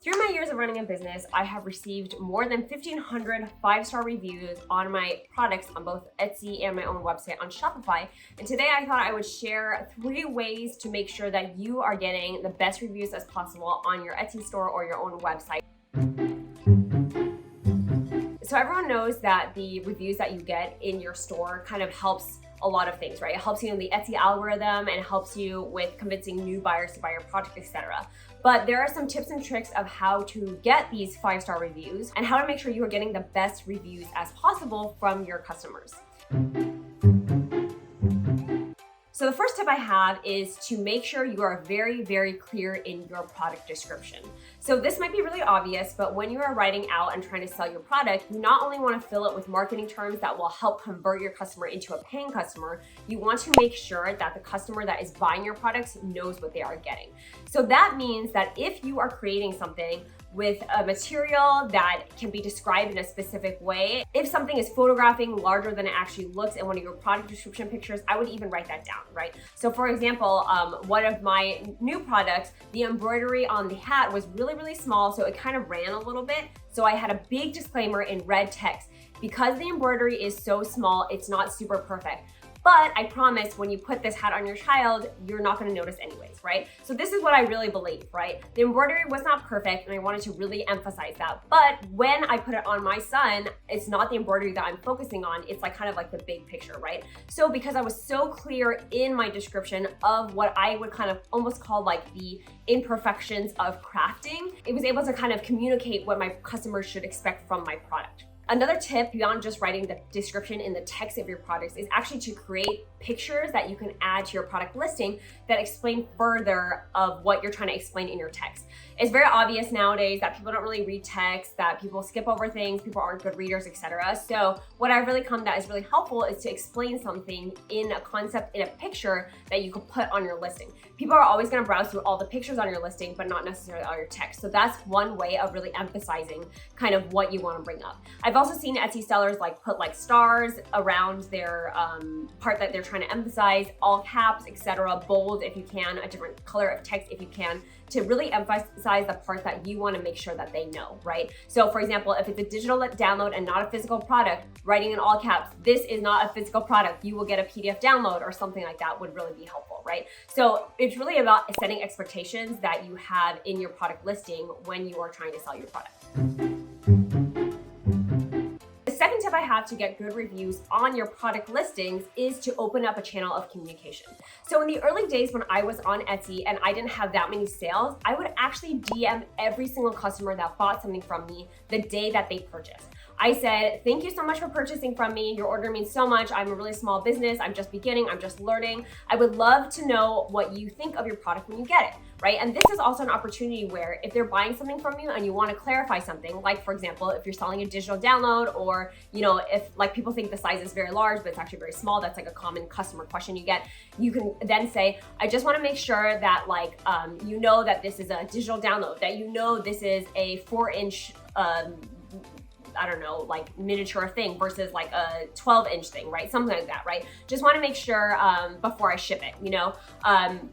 Through my years of running a business, I have received more than 1,500 five-star reviews on my products on both Etsy and my own website on Shopify. And today I thought I would share 3 ways to make sure that you are getting the best reviews as possible on your Etsy store or your own website. So everyone knows that the reviews that you get in your store kind of helps a lot of things, right? It helps you in the Etsy algorithm and it helps you with convincing new buyers to buy your product, etc. But there are some tips and tricks of how to get these 5-star reviews and how to make sure you are getting the best reviews as possible from your customers. So the first tip I have is to make sure you are very, very clear in your product description. So this might be really obvious, but when you are writing out and trying to sell your product, you not only want to fill it with marketing terms that will help convert your customer into a paying customer, you want to make sure that the customer that is buying your products knows what they are getting. So that means that if you are creating something with a material that can be described in a specific way. If something is photographing larger than it actually looks in one of your product description pictures, I would even write that down, right? So for example, one of my new products, the embroidery on the hat was really, really small, so it kind of ran a little bit. So I had a big disclaimer in red text. Because the embroidery is so small, it's not super perfect. But I promise when you put this hat on your child, you're not gonna notice anyways, right? So this is what I really believe, right? The embroidery was not perfect and I wanted to really emphasize that. But when I put it on my son, it's not the embroidery that I'm focusing on, it's like kind of like the big picture, right? So because I was so clear in my description of what I would kind of almost call like the imperfections of crafting, it was able to kind of communicate what my customers should expect from my product. Another tip beyond just writing the description in the text of your products is actually to create pictures that you can add to your product listing that explain further of what you're trying to explain in your text. It's very obvious nowadays that people don't really read text, that people skip over things, people aren't good readers, etc. So what I've really come that is really helpful is to explain something in a concept, in a picture that you could put on your listing. People are always gonna browse through all the pictures on your listing, but not necessarily all your text. So that's one way of really emphasizing kind of what you wanna bring up. I've also seen Etsy sellers like put like stars around their part that they're trying to emphasize, all caps, etc., bold if you can, a different color of text if you can, to really emphasize the part that you want to make sure that they know, right? So for example, if it's a digital download and not a physical product, writing in all caps, this is not a physical product, you will get a PDF download or something like that would really be helpful, right? So it's really about setting expectations that you have in your product listing when you are trying to sell your product. The second tip I have to get good reviews on your product listings is to open up a channel of communication. So in the early days when I was on Etsy and I didn't have that many sales, I would actually DM every single customer that bought something from me the day that they purchased. I said, thank you so much for purchasing from me. Your order means so much. I'm a really small business. I'm just beginning. I'm just learning. I would love to know what you think of your product when you get it, right? And this is also an opportunity where if they're buying something from you and you want to clarify something, like for example, if you're selling a digital download or, if like people think the size is very large, but it's actually very small, that's like a common customer question you get. You can then say, I just want to make sure that you know that this is a digital download, that you know this is a 4-inch, I don't know, like miniature thing versus like a 12-inch thing, right? Something like that, right? Just want to make sure before I ship it,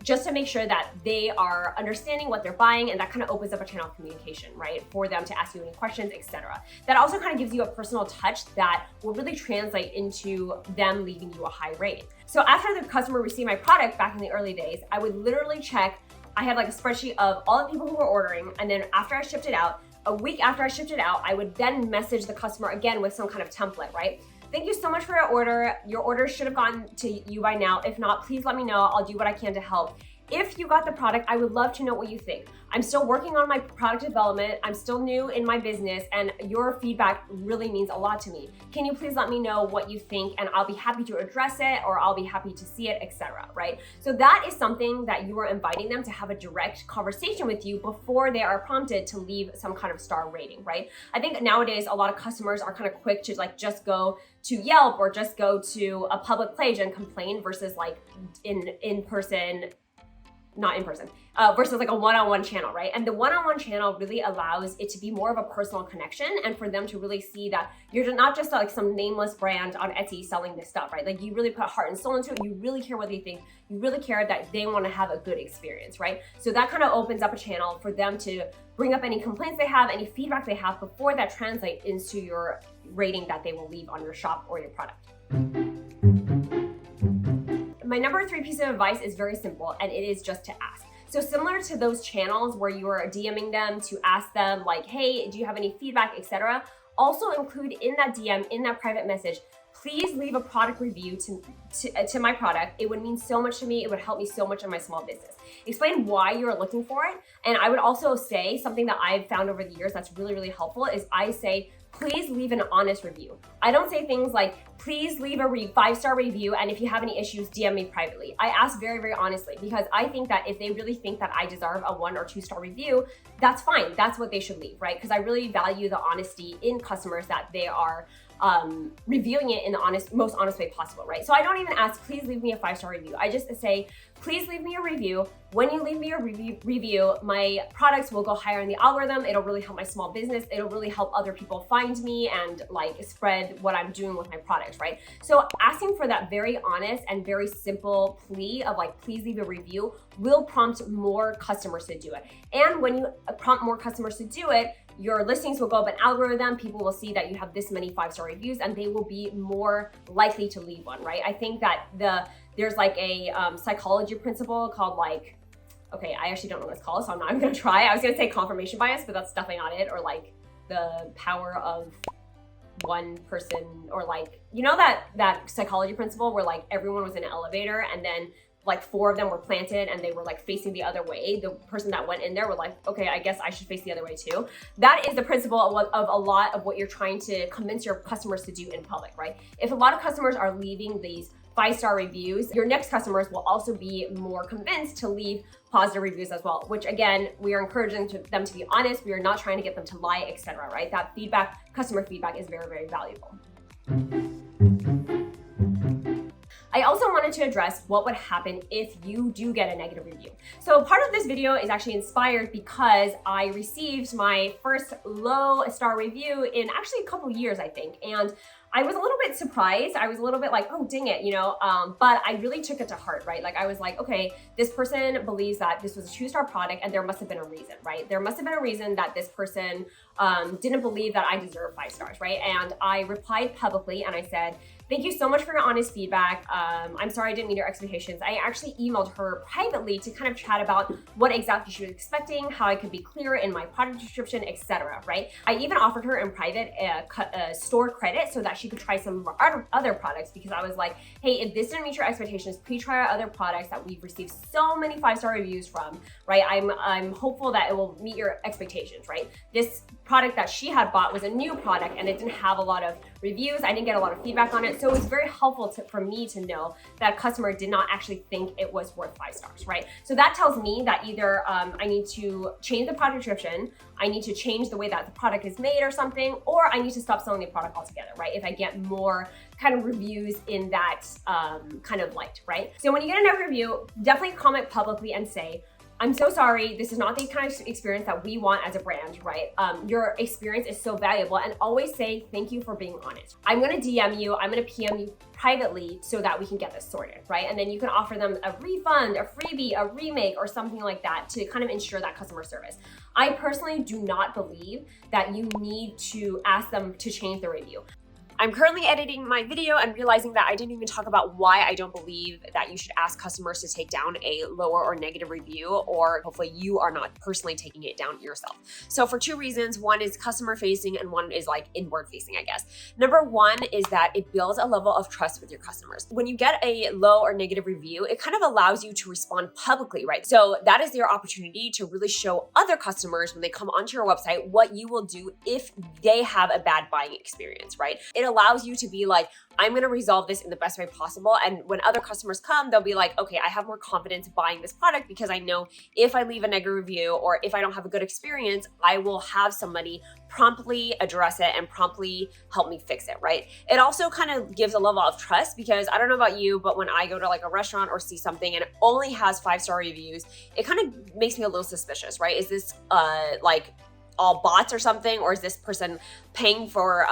just to make sure that they are understanding what they're buying, and that kind of opens up a channel of communication, right? For them to ask you any questions, etc. That also kind of gives you a personal touch that will really translate into them leaving you a high rating. So after the customer received my product back in the early days, I would literally check, I had like a spreadsheet of all the people who were ordering, and then after I shipped it out, a week after I shipped it out, I would then message the customer again with some kind of template, right? Thank you so much for your order. Your order should have gotten to you by now. If not, please let me know. I'll do what I can to help. If you got the product, I would love to know what you think. I'm still working on my product development. I'm still new in my business, and your feedback really means a lot to me. Can you please let me know what you think, and I'll be happy to address it, or I'll be happy to see it, etc. right? So that is something that you are inviting them to have a direct conversation with you before they are prompted to leave some kind of star rating, right? I think nowadays a lot of customers are kind of quick to just go to Yelp or just go to a public page and complain versus in person not in person, versus like a one-on-one channel, right? And the one-on-one channel really allows it to be more of a personal connection and for them to really see that you're not just like some nameless brand on Etsy selling this stuff, right? Like you really put heart and soul into it. You really care what they think. You really care that they want to have a good experience, right? So that kind of opens up a channel for them to bring up any complaints they have, any feedback they have before that translates into your rating that they will leave on your shop or your product. My number 3 piece of advice is very simple, and it is just to ask. So similar to those channels where you are DMing them to ask them like, hey, do you have any feedback, etc. Also include in that DM, in that private message, please leave a product review to my product. It would mean so much to me. It would help me so much in my small business. Explain why you're looking for it. And I would also say something that I've found over the years that's really, really helpful is I say, please leave an honest review. I don't say things like, please leave a 5-star review, and if you have any issues, DM me privately. I ask very, very honestly, because I think that if they really think that I deserve a 1 or 2-star review, that's fine. That's what they should leave, right? Because I really value the honesty in customers that they are reviewing it in the most honest way possible, right? So I don't even ask, please leave me a 5-star review. I just say, please leave me a review. When you leave me a review, my products will go higher in the algorithm. It'll really help my small business. It'll really help other people find me and like spread what I'm doing with my products, right? So asking for that very honest and very simple plea of like, please leave a review will prompt more customers to do it. And when you prompt more customers to do it, your listings will go up an algorithm. People will see that you have this many 5-star reviews and they will be more likely to leave one, right? I think that there's like a psychology principle called like, okay, I actually don't know what it's called, so I'm not even gonna try. I was gonna say confirmation bias, but that's definitely not it. Or like the power of one person, or like, you know that psychology principle where like everyone was in an elevator and then like 4 of them were planted and they were like facing the other way. The person that went in there were like, okay, I guess I should face the other way too. That is the principle of a lot of what you're trying to convince your customers to do in public, right? If a lot of customers are leaving these 5-star reviews, your next customers will also be more convinced to leave positive reviews as well, which again, we are encouraging them to be honest. We are not trying to get them to lie, etc., right? That feedback, customer feedback is very, very valuable. I also wanted to address what would happen if you do get a negative review. So part of this video is actually inspired because I received my first low star review in actually a couple years, I think. And I was a little bit surprised. I was a little bit like, oh, dang it, but I really took it to heart, right? Like I was like, okay, this person believes that this was a 2-star product and there must have been a reason, right? There must have been a reason that this person didn't believe that I deserve 5 stars, right? And I replied publicly and I said, thank you so much for your honest feedback. I'm sorry I didn't meet your expectations. I actually emailed her privately to kind of chat about what exactly she was expecting, how I could be clearer in my product description, etc., right? I even offered her in private a store credit so that she could try some of our other products, because I was like, hey, if this didn't meet your expectations, please try our other products that we've received so many 5-star reviews from, right? I'm hopeful that it will meet your expectations, right? This product that she had bought was a new product and it didn't have a lot of reviews. I didn't get a lot of feedback on it. So it's very helpful for me to know that a customer did not actually think it was worth 5 stars, right? So that tells me that either I need to change the product description, I need to change the way that the product is made or something, or I need to stop selling the product altogether, right? If I get more kind of reviews in that kind of light, right? So when you get a negative review, definitely comment publicly and say, I'm so sorry, this is not the kind of experience that we want as a brand, right? Your experience is so valuable, and always say thank you for being honest. I'm gonna DM you, I'm gonna PM you privately so that we can get this sorted, right? And then you can offer them a refund, a freebie, a remake, or something like that to kind of ensure that customer service. I personally do not believe that you need to ask them to change the review. I'm currently editing my video and realizing that I didn't even talk about why I don't believe that you should ask customers to take down a lower or negative review, or hopefully you are not personally taking it down yourself. So for 2 reasons, one is customer facing and one is like inward facing, I guess. Number 1 is that it builds a level of trust with your customers. When you get a low or negative review, it kind of allows you to respond publicly, right? So that is your opportunity to really show other customers when they come onto your website what you will do if they have a bad buying experience, right? It allows you to be like, I'm gonna resolve this in the best way possible. And when other customers come, they'll be like, okay, I have more confidence buying this product because I know if I leave a negative review or if I don't have a good experience, I will have somebody promptly address it and promptly help me fix it, right? It also kind of gives a level of trust because I don't know about you, but when I go to like a restaurant or see something and it only has 5-star reviews, it kind of makes me a little suspicious, right? Is this like all bots or something, or is this person paying for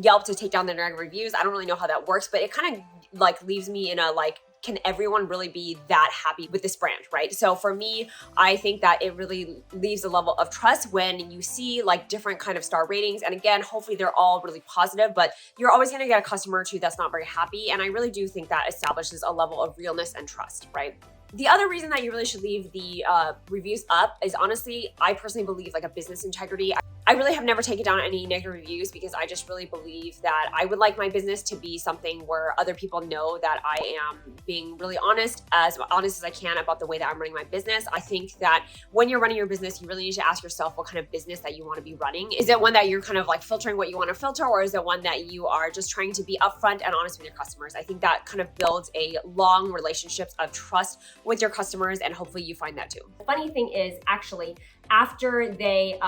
Yelp to take down their negative reviews? I don't really know how that works, but it kind of like leaves me in a like, can everyone really be that happy with this brand, right? So for me, I think that it really leaves a level of trust when you see like different kind of star ratings. And again, hopefully they're all really positive, but you're always gonna get a customer or two that's not very happy. And I really do think that establishes a level of realness and trust, right? The other reason that you really should leave the reviews up is honestly, I personally believe like a business integrity. I really have never taken down any negative reviews because I just really believe that I would like my business to be something where other people know that I am being really honest as I can about the way that I'm running my business. I think that when you're running your business, you really need to ask yourself what kind of business that you want to be running. Is it one that you're kind of like filtering what you want to filter, or is it one that you are just trying to be upfront and honest with your customers? I think that kind of builds a long relationships of trust with your customers, and hopefully you find that too. The funny thing is, actually, after they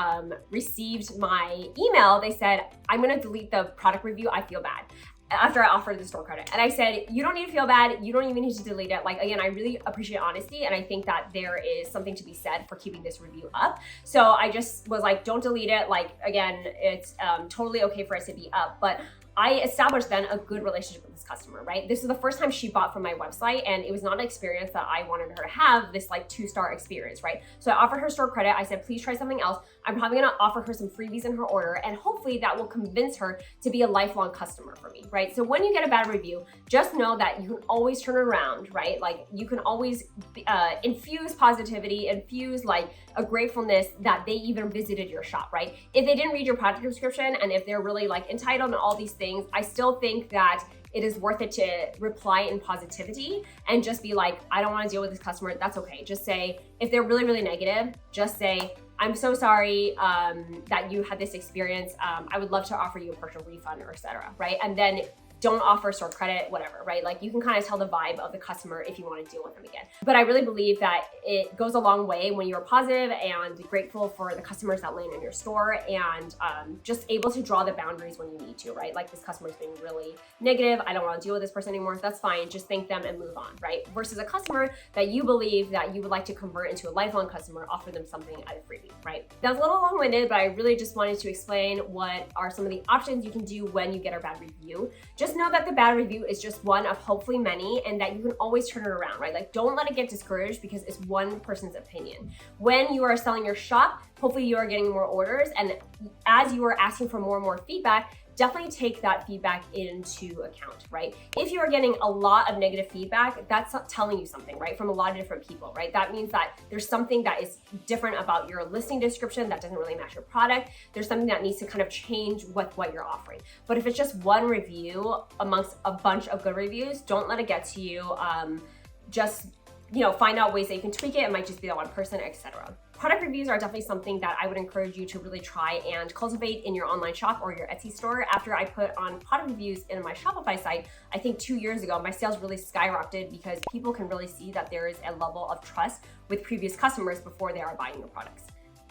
received my email, they said, I'm gonna delete the product review, I feel bad, after I offered the store credit. And I said, you don't need to feel bad, you don't even need to delete it. Like, again, I really appreciate honesty, and I think that there is something to be said for keeping this review up. So I just was like, don't delete it. Like, again, it's totally okay for us to be up, but I established then a good relationship with this customer, right? This is the first time she bought from my website, and it was not an experience that I wanted her to have, this like 2-star experience, right? So I offered her store credit. I said, please try something else. I'm probably gonna offer her some freebies in her order, and hopefully that will convince her to be a lifelong customer for me, right? So when you get a bad review, just know that you can always turn it around, right? Like you can always infuse positivity, infuse like a gratefulness that they even visited your shop, right? If they didn't read your product description and if they're really like entitled and all these things, I still think that it is worth it to reply in positivity and just be like, I don't want to deal with this customer. That's okay. Just say, if they're really, really negative, just say, I'm so sorry that you had this experience. I would love to offer you a partial refund or etc. Right? And then don't offer store credit, whatever, right? Like you can kind of tell the vibe of the customer if you want to deal with them again. But I really believe that it goes a long way when you're positive and grateful for the customers that land in your store, and just able to draw the boundaries when you need to, right? Like this customer's being really negative, I don't want to deal with this person anymore, that's fine, just thank them and move on, right? Versus a customer that you believe that you would like to convert into a lifelong customer, offer them something at a freebie, right? That was a little long-winded, but I really just wanted to explain what are some of the options you can do when you get a bad review. Just know that the bad review is just one of hopefully many, and that you can always turn it around, right? Like don't let it get discouraged because it's one person's opinion. When you are selling your shop, hopefully you are getting more orders, and as you are asking for more and more feedback, definitely take that feedback into account, right? If you are getting a lot of negative feedback, that's not telling you something, right? From a lot of different people, right? That means that there's something that is different about your listing description that doesn't really match your product. There's something that needs to kind of change with what you're offering. But if it's just one review amongst a bunch of good reviews, don't let it get to you. Just, find out ways that you can tweak it. It might just be that one person, etc. Product reviews are definitely something that I would encourage you to really try and cultivate in your online shop or your Etsy store. After I put on product reviews in my Shopify site, I think 2 years ago, my sales really skyrocketed because people can really see that there is a level of trust with previous customers before they are buying your products.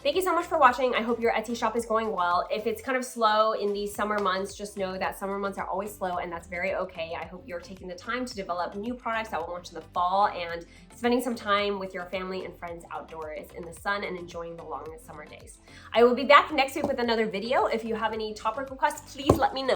Thank you so much for watching. I hope your Etsy shop is going well. If it's kind of slow in these summer months, just know that summer months are always slow, and that's very okay. I hope you're taking the time to develop new products that will launch in the fall and spending some time with your family and friends outdoors in the sun and enjoying the long summer days. I will be back next week with another video. If you have any topic requests, please let me know.